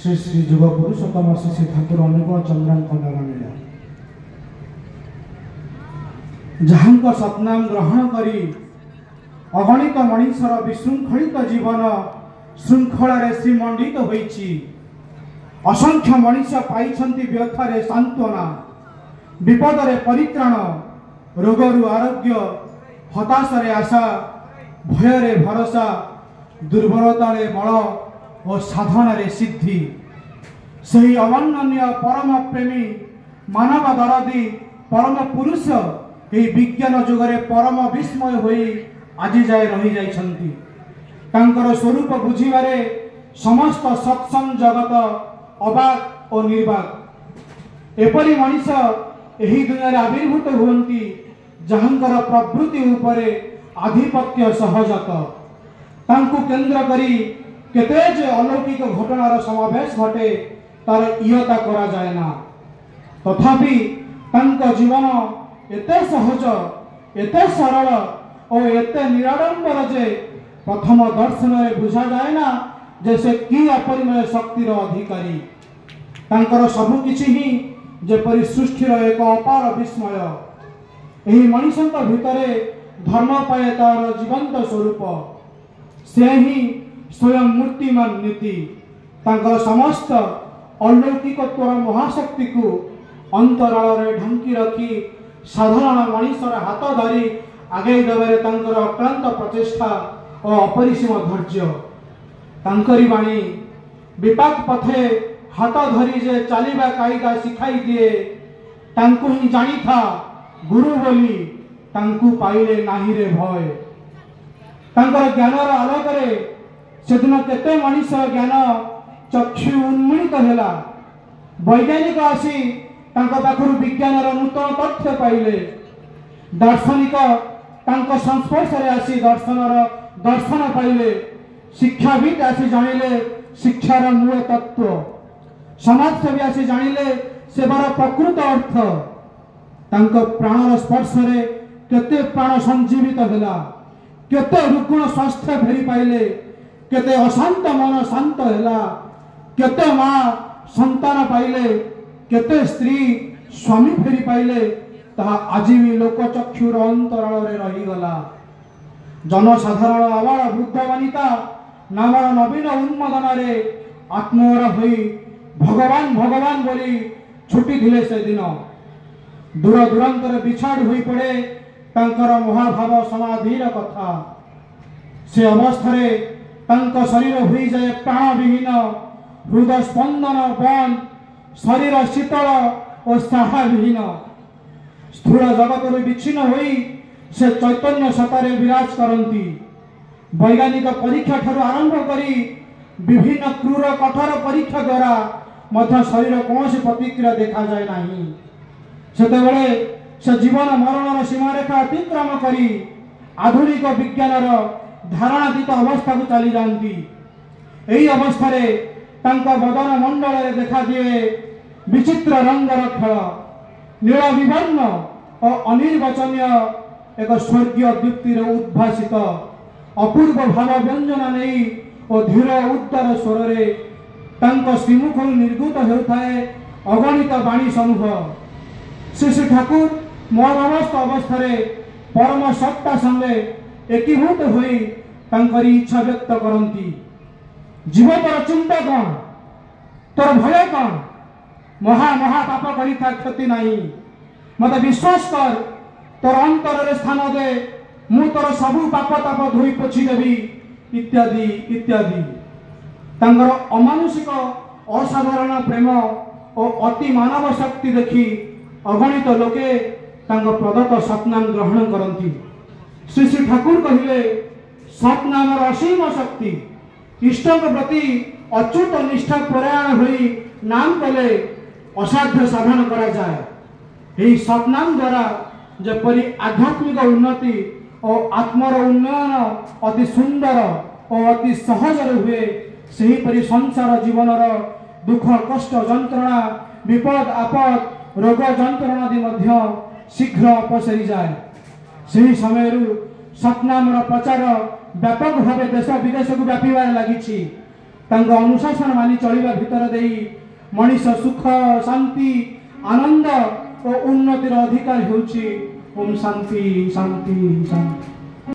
श्री श्री जुग पुरुषोत्तम श्री श्री ठाकुर अनुकूल चंद्रांकन लीला जहाँ सतनाम ग्रहण करी अगणित मनीषर विशृंखलित जीवन श्रृंखलार श्रीमंडित होईछि। असंख्य मनीष पाइछन्ति व्यथारे सांत्वना, विपदरे परित्राण, रोगरु आरोग्य, हताशरे आशा, भयरे भरोसा, दुर्बलतारे बल और साधनारे सिद्धि। सही अवर्णनीय परम प्रेमी मानव दरदी परम पुरुष यही विज्ञान जुगरे परम विस्मय होई आज जाए रही जाइछन्ति। तांकर स्वरूप बुझिबारे समस्त सत्संग जगत अबाक और निर्बाक। एपरी मनीष एही दुनिया आविर्भूत हुअन्ति जहाँकर प्रवृत्ति उपरे आधिपत्य सहजत। तांकु केन्द्र करी केते जे अलौकिक घटनार समावेश घटे तार इयता करा जाए ना। तथापि तांको जीवन एते सहज, एते सरल और एते निराडंबर जे प्रथम दर्शन में बुझा जाए ना जे से कि अपरिमेय शक्तिर अधिकारी। तांकर सबु किछि ही जेपरि सृष्टिर एक अपार विस्मय। एही मनीषक भितरे धर्म पाए तार जीवंत स्वरूप, से ही स्वयं मूर्तिमान नीति। तांकर समस्त अलौकिकत्वर महाशक्ति को अंतराल रे ढंकी रखी साधारण मनीषर हाथ धरी आगे देवारे तांकर अक्लांत प्रचेष्टा और अपरिसीम धैर्य। तांकरी वाणी विपाक पथे हाथ धरी जे चलिबा कायदा शिखाई दिए। तांकु ही जानी था गुरु बोली तांकु पाइले नाही रे भय। तांकर ज्ञानर आलोकरे सेदिन केते मनीष ज्ञान चक्षु उन्मीलित हेला। वैज्ञानिक आसी तांको पाखरु विज्ञानर नूतन तथ्य पाइले। दार्शनिक तांको संस्पर्श रे आसी दर्शनर दर्शन पाइले। शिक्षाविद आसी जानिले शिक्षार मूल तत्व। समाजसेवी आसी जानिले सेवार प्रकृत अर्थ। तांको प्राणर स्पर्श रे केते प्राण संजीवित हेला, केते रुग्ण स्वास्थ्य फेरी पाइले, केते अशांत मन शांत हेला, केते माँ संतान पाइले, केते स्त्री स्वामी फेरी पाइले। ताहा आज भी लोक चक्षुर अंतराल रे रही गला। जनसाधारण आबाल वृद्ध वनिता नामर नवीन उन्मोदन रे आत्मवर होई भगवान भगवान बोली छुटी धिले से दिन। दूर दूरांतर बिछाड़ होई पड़े तांकर महाभाव समाधिर कथा। से अवस्थारे तांको शरीर होई जाए प्राण विहीन, हृदय स्पंदन बंद, शरीर शीतल और साहा विहीन। स्थूल जगत विच्छिन्न होई से चैतन्य सतारे विराज करती। वैज्ञानिक परीक्षा ठारू आरंभ करी विभिन्न क्रूर कठोर परीक्षा द्वारा मध्य शरीर कौन प्रतिक्रिया देखा जाए नहीं। सेतेबेले से जीवन मरणर सीमारेखा अतिक्रम करी आधुनिक विज्ञानर धारणातीत अवस्था को चली जाती। यही अवस्था तांका बदन मंडल देखा दिए विचित्र रंगर खेल। नील विवर्ण और अनिर्वचनीय एक स्वर्गीय दीप्तिर उद्भासित अपूर्व भाव व्यंजन नहीं और धीर उद्दार स्वर रे तांको श्रीमुख निर्गत होताए अगणित वाणी समूह। श्री श्री ठाकुर मौनवस्थ अवस्था परम सत्ता संगे एकीभूत होई तांकरी इच्छा व्यक्त करती। जीवतर चिंता कौन, तोर भय कौन? महा महा पाप करी था क्षति नहीं। मत विश्वास कर, तोर अंतर स्थान दे, मु तोर सबु पाप ताप धोई पोछि देबी इत्यादि इत्यादि। तांकर अमानुषिक असाधारण प्रेम और अति मानव शक्ति देखी अगणित लोके तांको प्रदत्त सतनाम ग्रहण करती। श्री श्री ठाकुर कहिले सतनामर असीम शक्ति। इष्टक प्रति अच्युत निष्ठा परायण होई नाम कले असाध्य साधन करा जाए। यही सतनाम द्वारा जेपरि आध्यात्मिक उन्नति और आत्मर उन्नयन अति सुंदर और अति सहज हुए, सही परि संसार जीवनर दुख कष्ट जंत्रणा विपद आपद रोग जंत्रणा आदि मध्य शीघ्र अपसरी जाए। सही समय सतनामर प्रचार व्यापक भाव देश विदेश को व्यापार लगी। तांको अनुशासन मानि चलिबा भितर देई मनीष सुख शांति आनंद और उन्नतिर अधिकार होउछि। ओम शांति शांति शांति।